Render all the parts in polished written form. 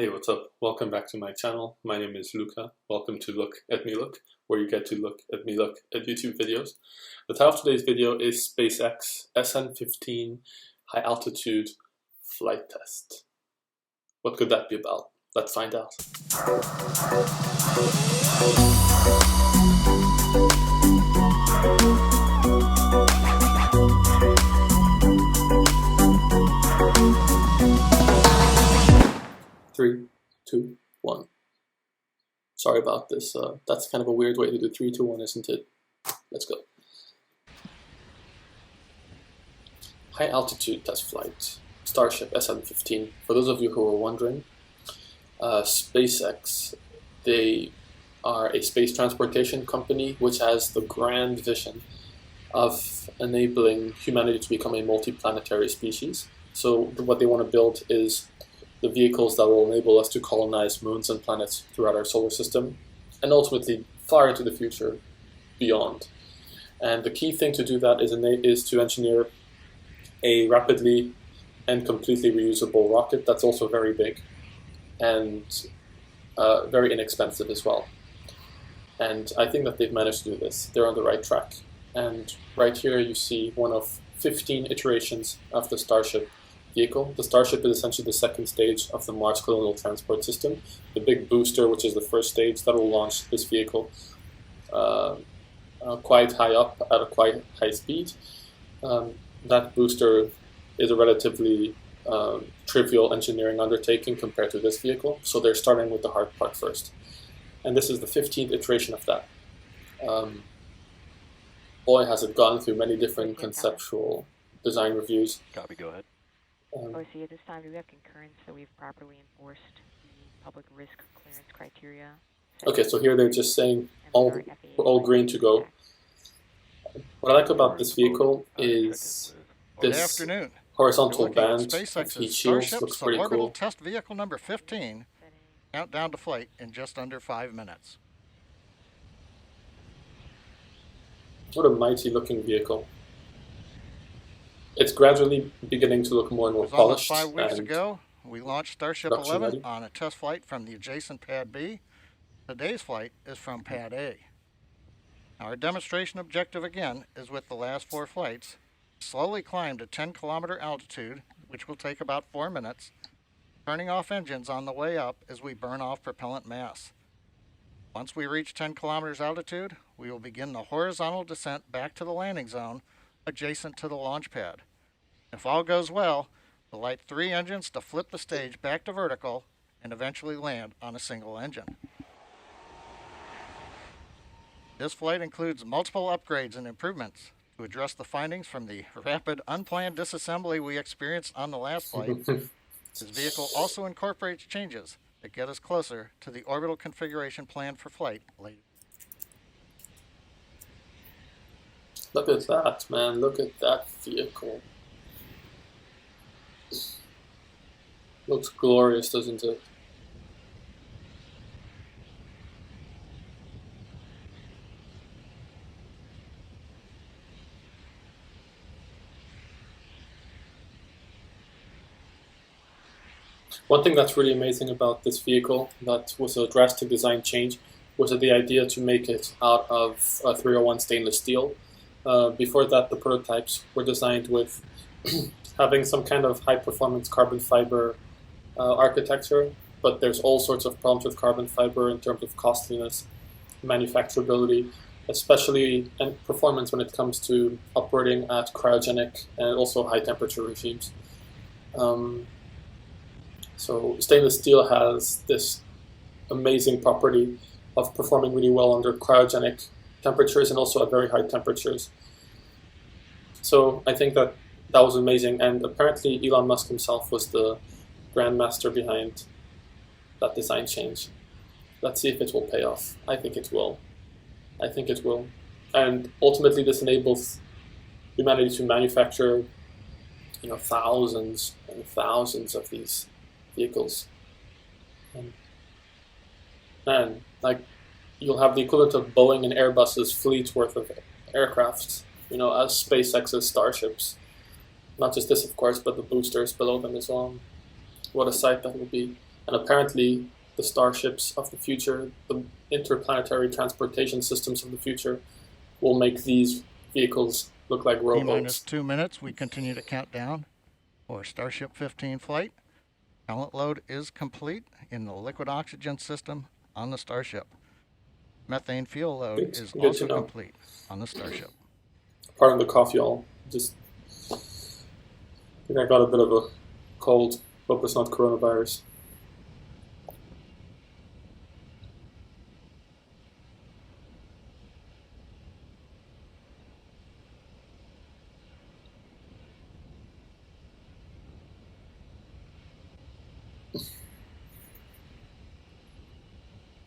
Hey, what's up? Welcome back to my channel. My name is Luca. Welcome to Look at Me Look, where you get to look at me look at YouTube videos. The title of today's video is SpaceX SN15 High Altitude Flight Test. What could that be about? Let's find out. 3, 2, 1. Sorry about this. That's kind of a weird way to do 3, 2, 1, isn't it? Let's go. High altitude test flight. Starship SN15. For those of you who are wondering, SpaceX, they are a space transportation company which has the grand vision of enabling humanity to become a multi-planetary species. So what they want to build is the vehicles that will enable us to colonize moons and planets throughout our solar system, and ultimately far into the future beyond. And the key thing to do that is to engineer a rapidly and completely reusable rocket that's also very big and very inexpensive as well. And I think that they've managed to do this. They're on the right track. And right here you see one of 15 iterations of the Starship vehicle. The Starship is essentially the second stage of the Mars Colonial Transport System. The big booster, which is the first stage, that will launch this vehicle quite high up at a quite high speed. That booster is a relatively trivial engineering undertaking compared to this vehicle, so they're starting with the hard part first. And this is the 15th iteration of that. Boy, has it gone through many different conceptual design reviews. Copy, go ahead. OC, at this time, do we have concurrence that we've properly enforced the public risk clearance criteria? Okay, so here they're just saying we're all green to go. What I like about this vehicle is this horizontal band of heat shields. Looks pretty cool. Test vehicle number 15, countdown to flight in just under 5 minutes. What a mighty looking vehicle. It's gradually beginning to look more and more polished. 5 weeks ago, we launched Starship 11 on a test flight from the adjacent Pad B. Today's flight is from Pad A. Our demonstration objective again is with the last 4 flights. Slowly climb to 10-kilometer altitude, which will take about 4 minutes, turning off engines on the way up as we burn off propellant mass. Once we reach 10 kilometers altitude, we will begin the horizontal descent back to the landing zone adjacent to the launch pad. If all goes well, we'll light 3 engines to flip the stage back to vertical and eventually land on a single engine. This flight includes multiple upgrades and improvements to address the findings from the rapid unplanned disassembly we experienced on the last flight. This vehicle also incorporates changes that get us closer to the orbital configuration planned for flight later. Look at that, man. Look at that vehicle. Looks glorious, doesn't it? One thing that's really amazing about this vehicle that was a drastic design change was the idea to make it out of 301 stainless steel. Before that, the prototypes were designed with having some kind of high-performance carbon fiber architecture, but there's all sorts of problems with carbon fiber in terms of costliness, manufacturability, especially and performance when it comes to operating at cryogenic and also high-temperature regimes. So stainless steel has this amazing property of performing really well under cryogenic temperatures and also at very high temperatures. So I think that was amazing, and apparently Elon Musk himself was the grandmaster behind that design change. Let's see if it will pay off. I think it will. I think it will. And ultimately this enables humanity to manufacture, thousands and thousands of these vehicles. And you'll have the equivalent of Boeing and Airbus's fleet worth of aircrafts, as SpaceX's Starships. Not just this, of course, but the boosters below them as well. What a sight that will be. And apparently, the starships of the future, the interplanetary transportation systems of the future, will make these vehicles look like T minus rowboats. 2 minutes. We continue to count down for Starship 15 flight. Pellet load is complete in the liquid oxygen system on the Starship. Methane fuel load is Good to also know. complete on the Starship. Pardon the cough, y'all. Just I think I got a bit of a cold. Hope it's not coronavirus.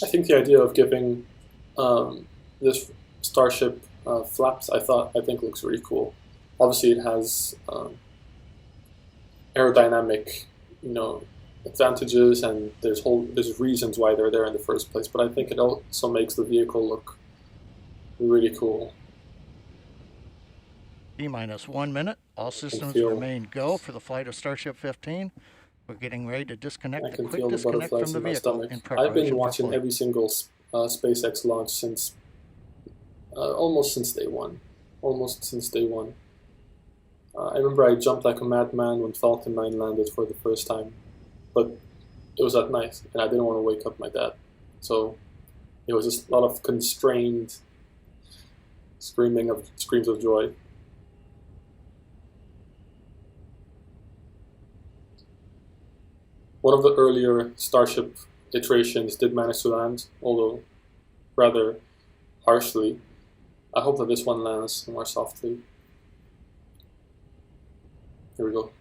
I think the idea of giving this Starship flaps, I think looks really cool. Obviously, it has aerodynamic, you know, advantages, and there's reasons why they're there in the first place. But I think it also makes the vehicle look really cool. T minus 1 minute. All systems remain go for the flight of Starship 15. We're getting ready to disconnect the quick disconnect from the vehicle in preparation I've been watching for flight. every single SpaceX launch since almost since day one. I remember I jumped like a madman when Falcon 9 landed for the first time, but it was at night, and I didn't want to wake up my dad. So it was just a lot of constrained screams of joy. One of the earlier Starship iterations did manage to land, although rather harshly. I hope that this one lands more softly. Here we go.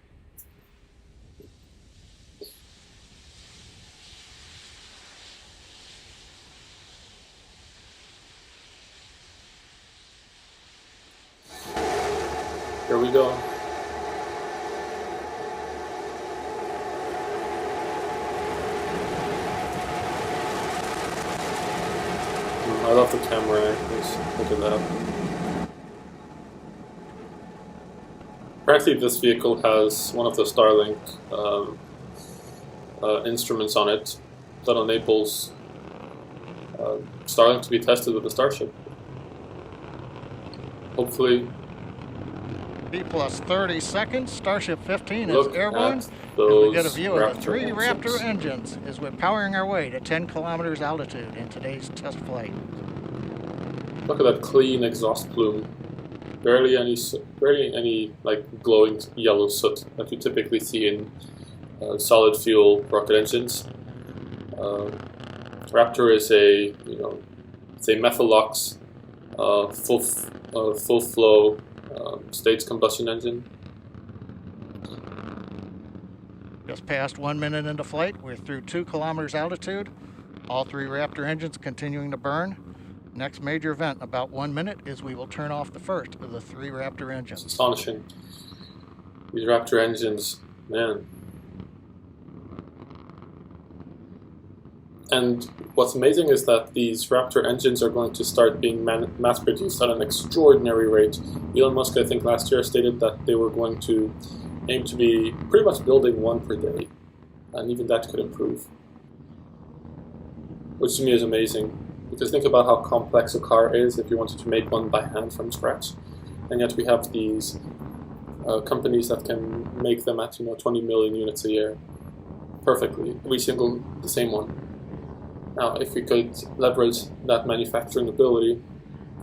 Here we go. I love the camera angles. Look at that. Apparently, this vehicle has one of the Starlink instruments on it that enables Starlink to be tested with the Starship. Hopefully. T plus 30 seconds. Starship 15 is airborne. And we get a view of the 3 Raptor engines as we're powering our way to 10 kilometers altitude in today's test flight. Look at that clean exhaust plume. Barely any like glowing yellow soot that you typically see in solid fuel rocket engines. Raptor is it's a Methalox full flow staged combustion engine. Just past 1 minute into flight, we're through 2 kilometers altitude. All 3 Raptor engines continuing to burn. Next major event, about 1 minute, is we will turn off the first of the 3 Raptor engines. It's astonishing. These Raptor engines, man. And what's amazing is that these Raptor engines are going to start being mass-produced at an extraordinary rate. Elon Musk, I think, last year stated that they were going to aim to be pretty much building one per day. And even that could improve. Which to me is amazing. Because think about how complex a car is if you wanted to make one by hand from scratch. And yet we have these companies that can make them at 20 million units a year perfectly, the same one. Now, if we could leverage that manufacturing ability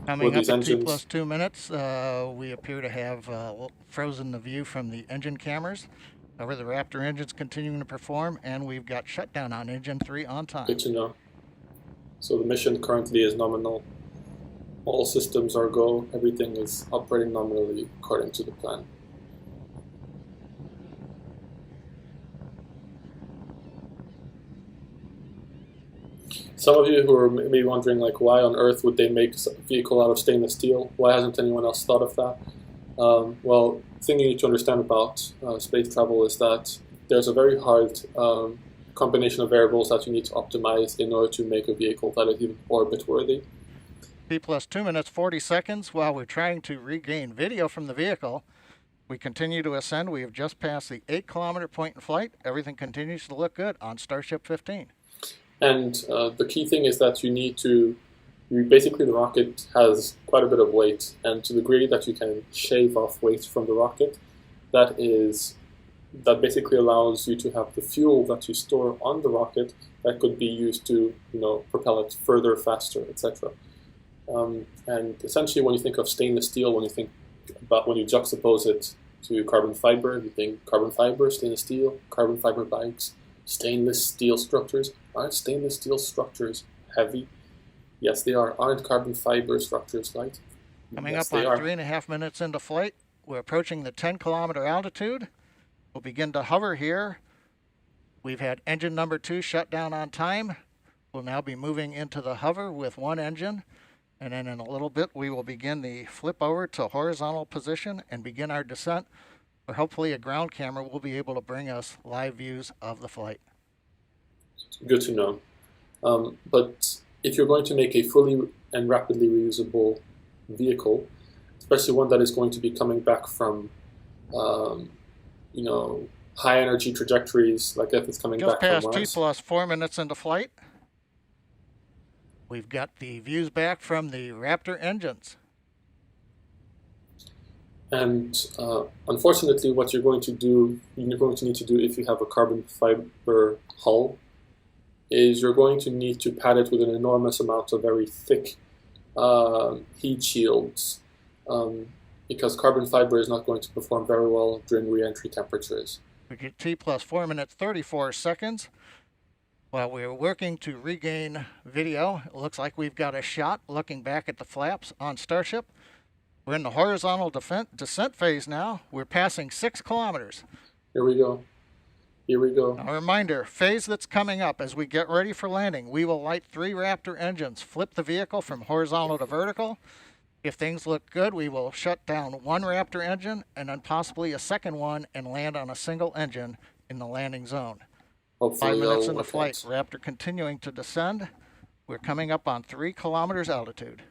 coming with these up at engines, T plus 2 minutes, we appear to have frozen the view from the engine cameras. However, the Raptor engine's continuing to perform, and we've got shutdown on engine 3 on time. Good to know. So the mission currently is nominal. All systems are go. Everything is operating nominally according to the plan. Some of you who are maybe wondering, like, why on earth would they make a vehicle out of stainless steel? Why hasn't anyone else thought of that? Well, the thing you need to understand about space travel is that there's a very hard combination of variables that you need to optimize in order to make a vehicle that is even orbit-worthy. T plus 2 minutes, 40 seconds while we're trying to regain video from the vehicle. We continue to ascend. We have just passed the 8-kilometer point in flight. Everything continues to look good on Starship 15. And the key thing is that basically the rocket has quite a bit of weight, and to the degree that you can shave off weight from the rocket, that basically allows you to have the fuel that you store on the rocket that could be used to propel it further, faster, etc. And essentially, when you think of stainless steel, when you juxtapose it to carbon fiber, you think carbon fiber, stainless steel, carbon fiber bikes, stainless steel structures. Aren't stainless steel structures heavy? Yes, they are. Aren't carbon fiber structures light? Coming up on 3.5 minutes into flight, we're approaching the 10-kilometer altitude. We'll begin to hover here. We've had engine number 2 shut down on time. We'll now be moving into the hover with one engine. And then in a little bit, we will begin the flip over to horizontal position and begin our descent, where hopefully a ground camera will be able to bring us live views of the flight. Good to know. But if you're going to make a fully and rapidly reusable vehicle, especially one that is going to be coming back from, high energy trajectories, like if it's coming back from Mars. Just past T plus 4 minutes into flight. We've got the views back from the Raptor engines. And unfortunately, what you're going to need to do if you have a carbon fiber hull is you're going to need to pad it with an enormous amount of very thick heat shields, because carbon fiber is not going to perform very well during re-entry temperatures. We get T plus 4 minutes 34 seconds. While we're working to regain video, it looks like we've got a shot looking back at the flaps on Starship. We're in the horizontal descent phase now. We're passing 6 kilometers. Here we go. A reminder, phase that's coming up as we get ready for landing. We will light 3 Raptor engines, flip the vehicle from horizontal to vertical. If things look good, we will shut down 1 Raptor engine and then possibly a second one and land on a single engine in the landing zone. Hopefully 5 minutes into flight, Raptor continuing to descend. We're coming up on 3 kilometers altitude.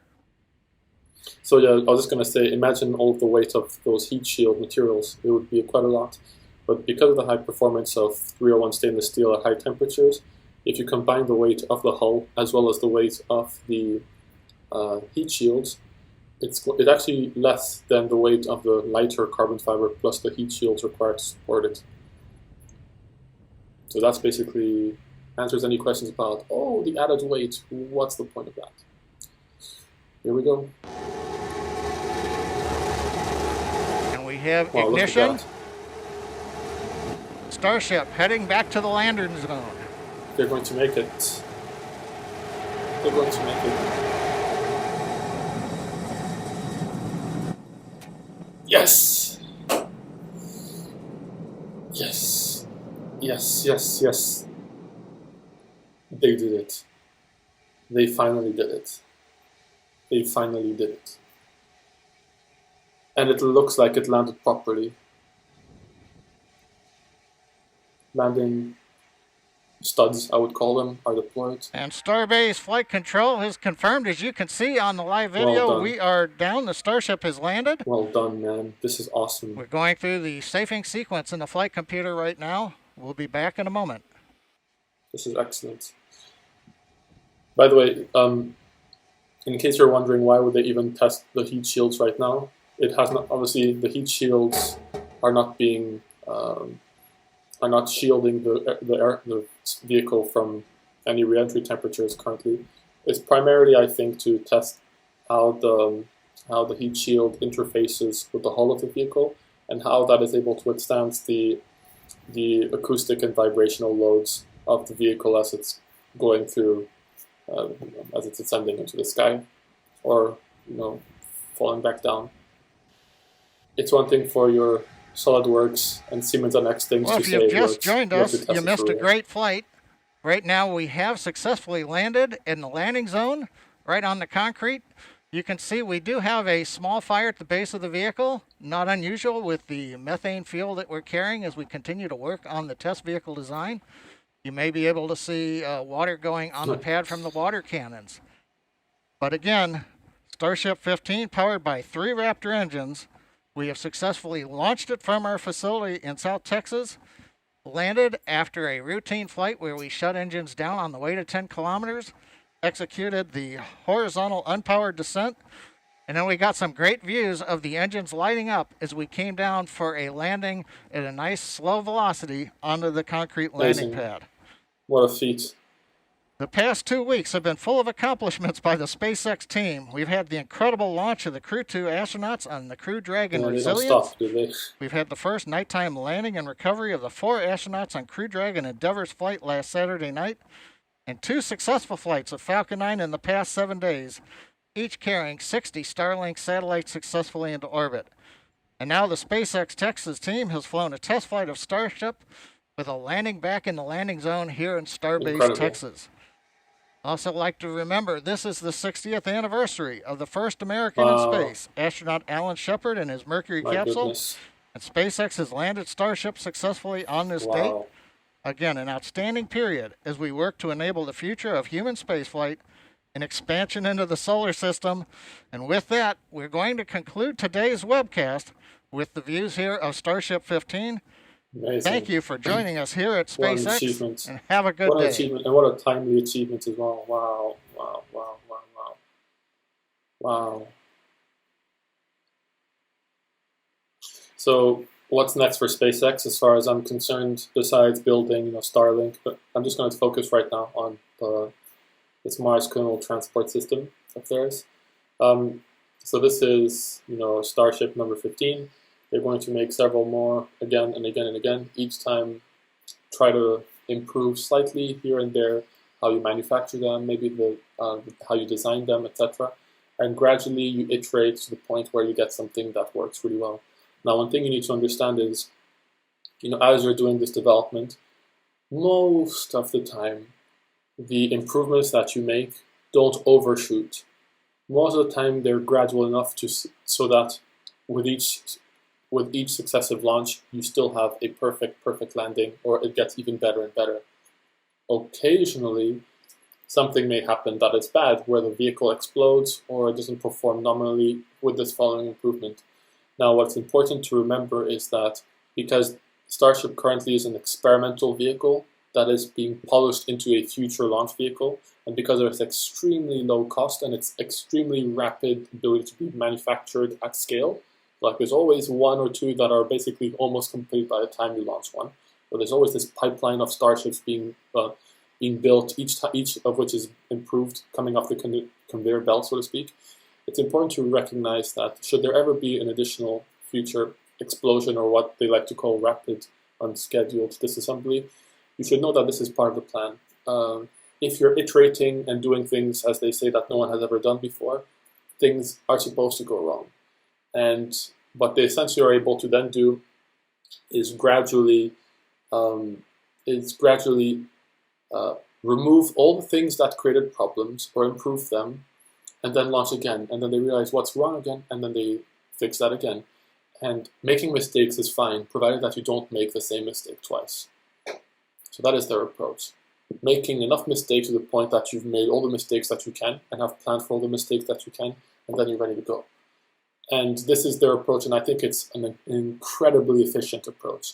So yeah, I was just going to say, imagine all of the weight of those heat shield materials. It would be quite a lot. But because of the high performance of 301 stainless steel at high temperatures, if you combine the weight of the hull as well as the weight of the heat shields, it's actually less than the weight of the lighter carbon fiber plus the heat shields required to support it. So that's basically answers any questions about, the added weight, what's the point of that? Here we go. And we have ignition. Starship heading back to the landing zone. They're going to make it. They're going to make it. Yes! Yes. Yes. They did it. They finally did it. And it looks like it landed properly. Landing studs, I would call them, are deployed. And Starbase flight control has confirmed, as you can see on the live video, we are down. The Starship has landed. Well done, man. This is awesome. We're going through the safing sequence in the flight computer right now. We'll be back in a moment. This is excellent. By the way, in case you're wondering why would they even test the heat shields right now, it has not. Obviously, the heat shields are not being are not shielding the vehicle from any re-entry temperatures currently. It's primarily, I think, to test how the heat shield interfaces with the hull of the vehicle and how that is able to withstand the acoustic and vibrational loads of the vehicle as it's going through, as it's ascending into the sky, or falling back down. It's one thing for your SolidWorks and Siemens NX things well, to say. Well, if you've just joined us, you missed a great flight. Right now, we have successfully landed in the landing zone, right on the concrete. You can see we do have a small fire at the base of the vehicle, not unusual with the methane fuel that we're carrying as we continue to work on the test vehicle design. You may be able to see water going on the pad from the water cannons. But again, Starship 15, powered by 3 Raptor engines, We have successfully launched it from our facility in South Texas, landed after a routine flight where we shut engines down on the way to 10 kilometers, executed the horizontal unpowered descent, and then we got some great views of the engines lighting up as we came down for a landing at a nice slow velocity onto the concrete landing pad. What a feat. The past 2 weeks have been full of accomplishments by the SpaceX team. We've had the incredible launch of the Crew 2 astronauts on the Crew Dragon Resilience. They don't stop, do they? We've had the first nighttime landing and recovery of the 4 astronauts on Crew Dragon Endeavour's flight last Saturday night, and 2 successful flights of Falcon 9 in the past 7 days, each carrying 60 Starlink satellites successfully into orbit. And now the SpaceX Texas team has flown a test flight of Starship with a landing back in the landing zone here in Starbase, Texas. Also like to remember, this is the 60th anniversary of the first American in space, astronaut Alan Shepard and his Mercury capsule. Goodness. And SpaceX has landed Starship successfully on this date. Again, an outstanding period as we work to enable the future of human spaceflight and expansion into the solar system. And with that, we're going to conclude today's webcast with the views here of Starship 15. Amazing. Thank you for joining us here at What an SpaceX, achievement. and have a good What an day. achievement, and what a timely achievement as well. Wow, wow, wow, wow, wow. Wow. So what's next for SpaceX as far as I'm concerned, besides building, Starlink? But I'm just going to focus right now on this Mars Kernel Transport System of theirs. So this is, Starship number 15. They're going to make several more again and again and again. Each time, try to improve slightly here and there how you manufacture them, maybe how you design them, etc. And gradually you iterate to the point where you get something that works really well. Now, one thing you need to understand is, as you're doing this development, most of the time, the improvements that you make don't overshoot. Most of the time, they're gradual enough so that with each successive launch, you still have a perfect landing, or it gets even better and better. Occasionally, something may happen that is bad, where the vehicle explodes or it doesn't perform nominally with this following improvement. Now, what's important to remember is that because Starship currently is an experimental vehicle that is being polished into a future launch vehicle, and because of its extremely low cost and its extremely rapid ability to be manufactured at scale, like there's always 1 or 2 that are basically almost complete by the time you launch one. But there's always this pipeline of Starships being built, each of which is improved, coming off the conveyor belt, so to speak. It's important to recognize that should there ever be an additional future explosion, or what they like to call rapid unscheduled disassembly, you should know that this is part of the plan. If you're iterating and doing things, as they say, that no one has ever done before, things are supposed to go wrong. And what they essentially are able to then do is gradually remove all the things that created problems or improve them, and then launch again. And then they realize what's wrong again, and then they fix that again. And making mistakes is fine, provided that you don't make the same mistake twice. So that is their approach. Making enough mistakes to the point that you've made all the mistakes that you can and have planned for all the mistakes that you can, and then you're ready to go. And this is their approach, and I think it's an incredibly efficient approach.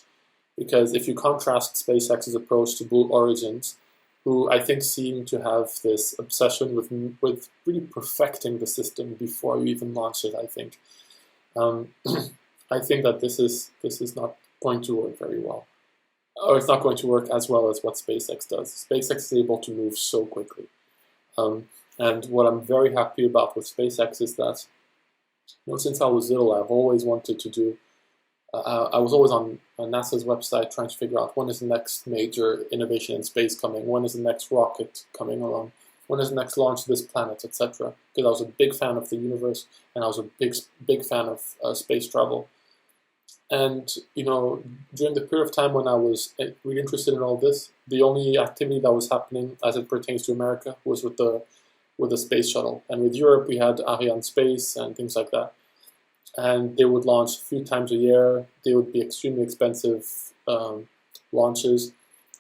Because if you contrast SpaceX's approach to Blue Origin's, who I think seem to have this obsession with really perfecting the system before you even launch it, I think. I think that this is not going to work very well. Or it's not going to work as well as what SpaceX does. SpaceX is able to move so quickly. And what I'm very happy about with SpaceX is that, since I was little, I've always wanted to do. I was always on NASA's website trying to figure out when is the next major innovation in space coming, when is the next rocket coming along, when is the next launch of this planet, etc. Because I was a big fan of the universe, and I was a big fan of space travel. And during the period of time when I was really interested in all this, the only activity that was happening as it pertains to America was with the space shuttle. And with Europe, we had Arianespace and things like that. And they would launch a few times a year. They would be extremely expensive launches.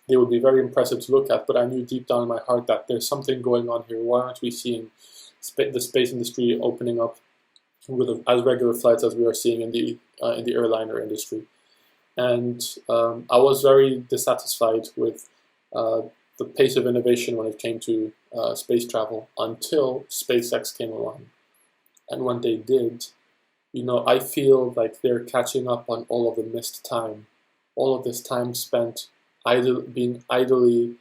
They would be very impressive to look at, but I knew deep down in my heart that there's something going on here. Why aren't we seeing the space industry opening up with as regular flights as we are seeing in the in the airliner industry. And I was very dissatisfied with the pace of innovation when it came to space travel until SpaceX came along. And when they did, I feel like they're catching up on all of the missed time, all of this time spent being idly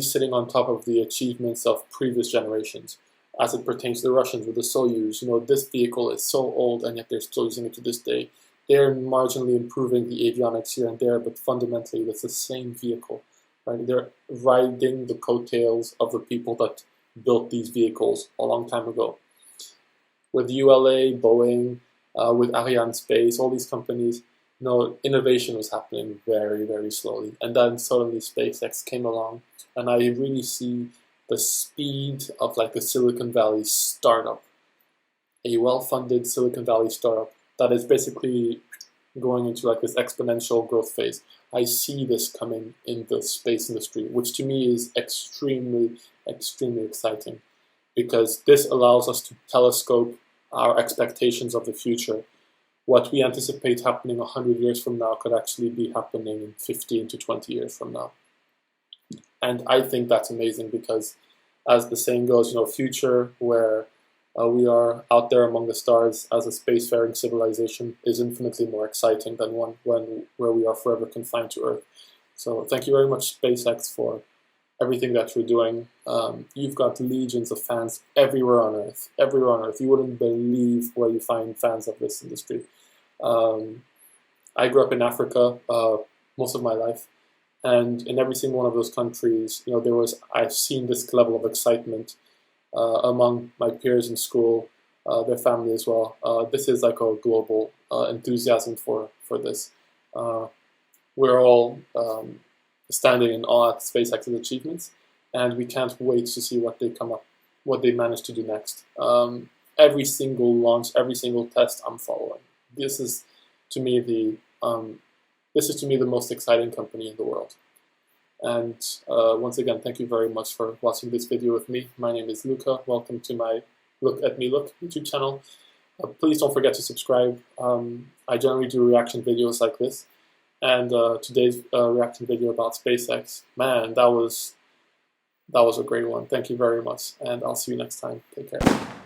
sitting on top of the achievements of previous generations. As it pertains to the Russians with the Soyuz, this vehicle is so old and yet they're still using it to this day. They're marginally improving the avionics here and there, but fundamentally it's the same vehicle. Right? They're riding the coattails of the people that built these vehicles a long time ago. With ULA, Boeing, with Arianespace, all these companies, innovation was happening very, very slowly. And then suddenly SpaceX came along, and I really see the speed of like a Silicon Valley startup, a well-funded Silicon Valley startup that is basically going into like this exponential growth phase. I see this coming in the space industry, which to me is extremely, extremely exciting, because this allows us to telescope our expectations of the future. What we anticipate happening 100 years from now could actually be happening in 15 to 20 years from now. And I think that's amazing because, as the saying goes, future where we are out there among the stars as a spacefaring civilization is infinitely more exciting than one where we are forever confined to Earth. So thank you very much, SpaceX, for everything that you're doing. You've got legions of fans everywhere on Earth. Everywhere on Earth. You wouldn't believe where you find fans of this industry. I grew up in Africa most of my life, and in every single one of those countries, I've seen this level of excitement among my peers in school, their family as well. This is like a global enthusiasm for this. We're all standing in awe at SpaceX's achievements, and we can't wait to see what they manage to do next. Every single launch, every single test, I'm following. This is to me the most exciting company in the world. And once again, thank you very much for watching this video with me. My name is Luca. Welcome to my Look at Me Look YouTube channel. Please don't forget to subscribe. I generally do reaction videos like this. And today's reaction video about SpaceX, man, that was a great one. Thank you very much, and I'll see you next time. Take care.